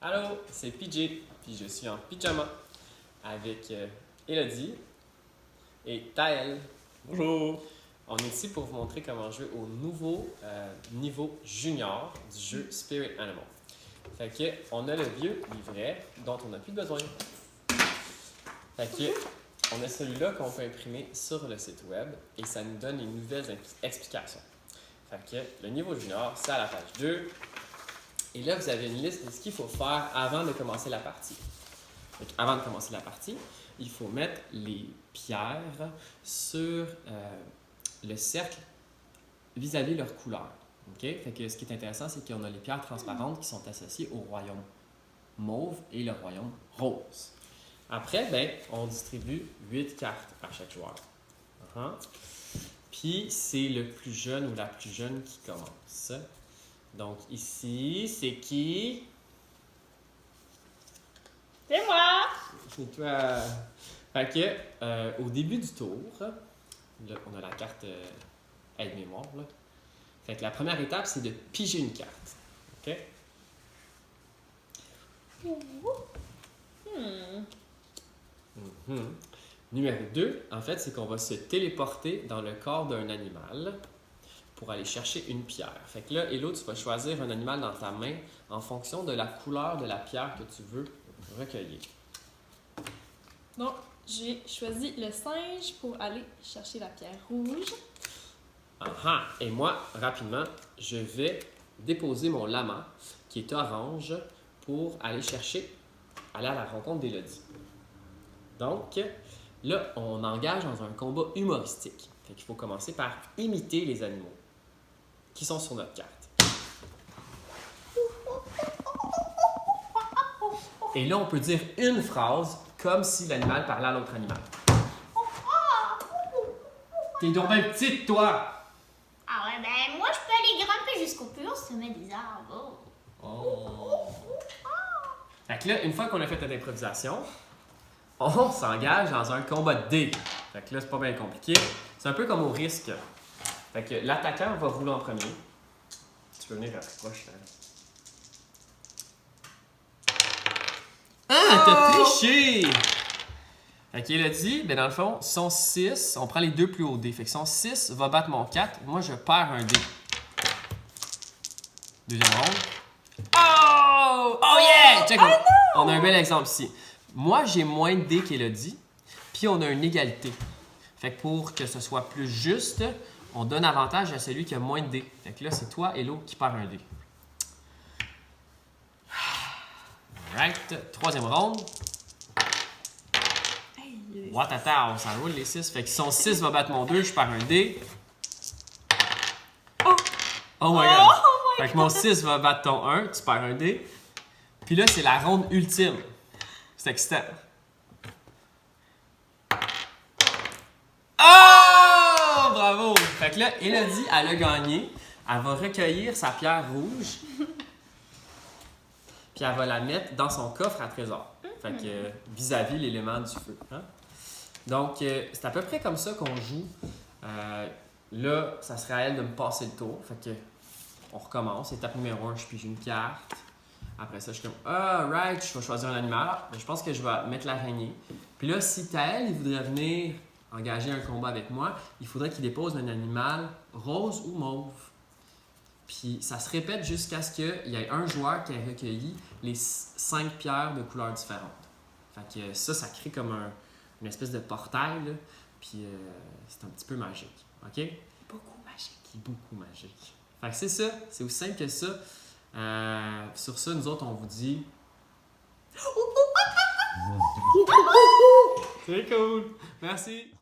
Allô, c'est PJ, puis je suis en pyjama avec Elodie et Taël. Bonjour! On est ici pour vous montrer comment jouer au nouveau niveau junior du jeu Spirit Animal. Fait que, on a le vieux livret dont on n'a plus besoin. Fait que, on a celui-là qu'on peut imprimer sur le site web et ça nous donne les nouvelles explications. Fait que, le niveau junior, c'est à la page 2. Et là, vous avez une liste de ce qu'il faut faire avant de commencer la partie. Donc, avant de commencer la partie, il faut mettre les pierres sur le cercle vis-à-vis leur couleur. Okay? Fait que ce qui est intéressant, c'est qu'on a les pierres transparentes qui sont associées au royaume mauve et le royaume rose. Après, ben, on distribue 8 cartes à chaque joueur. Puis, c'est le plus jeune ou la plus jeune qui commence. Donc ici, c'est qui? C'est moi! C'est toi! Fait que, au début du tour, là, on a la carte aide-mémoire. Là. Fait que la première étape, c'est de piger une carte. OK? Numéro 2, en fait, c'est qu'on va se téléporter dans le corps d'un animal pour aller chercher une pierre. Fait que là, Elo, tu vas choisir un animal dans ta main en fonction de la couleur de la pierre que tu veux recueillir. Donc, j'ai choisi le singe pour aller chercher la pierre rouge. Et moi, rapidement, je vais déposer mon lama, qui est orange, pour aller à la rencontre d'Élodie. Donc, là, on engage dans un combat humoristique. Fait qu'il faut commencer par imiter les animaux qui sont sur notre carte. Et là, on peut dire une phrase comme si l'animal parlait à l'autre animal. T'es donc bien petite, toi! Ah ouais, ben moi je peux aller grimper jusqu'au plus haut sommet des arbres. Oh. Fait que là, une fois qu'on a fait notre improvisation, on s'engage dans un combat de dés. Fait que là, c'est pas bien compliqué. C'est un peu comme au risque. Fait que l'attaquant va rouler en premier. Tu peux venir rapprocher. Ah, t'as triché! Fait qu'il a dit, ben dans le fond, son 6, on prend les deux plus hauts dés. Fait que son 6 va battre mon 4. Moi, je perds un dé. Deuxième ronde. Oh! Oh yeah! Check, on a un bel exemple ici. Moi, j'ai moins de dés qu'Elodie, puis on a une égalité. Fait que pour que ce soit plus juste, on donne avantage à celui qui a moins de dés. Fait que là, c'est toi, Elo, qui perd un dé. Alright, troisième ronde. Watata, ça roule les 6. Fait que son 6 va battre mon 2, je perds un dé. Oh my god! Fait que mon 6 va battre ton 1, tu perds un dé. Puis là, c'est la ronde ultime. C'est excitant. Oh! Bravo! Fait que là, Elodie, elle a gagné. Elle va recueillir sa pierre rouge. Puis elle va la mettre dans son coffre à trésor. Fait que vis-à-vis l'élément du feu. Hein? Donc, c'est à peu près comme ça qu'on joue. Là, ça serait à elle de me passer le tour. Fait que, on recommence. Étape numéro 1, je pige une carte. Après ça, je suis comme, right, je vais choisir un animal. Je pense que je vais mettre l'araignée. Puis là, si Taël, il voudrait venir engager un combat avec moi, il faudrait qu'il dépose un animal rose ou mauve. Puis ça se répète jusqu'à ce qu'il y ait un joueur qui ait recueilli les 5 pierres de couleurs différentes. Fait que ça crée comme une espèce de portail, là. Puis c'est un petit peu magique. OK? Beaucoup magique. Beaucoup magique. Fait que c'est ça. C'est aussi simple que ça. Sur ça, nous autres, on vous dit... C'est cool! Merci!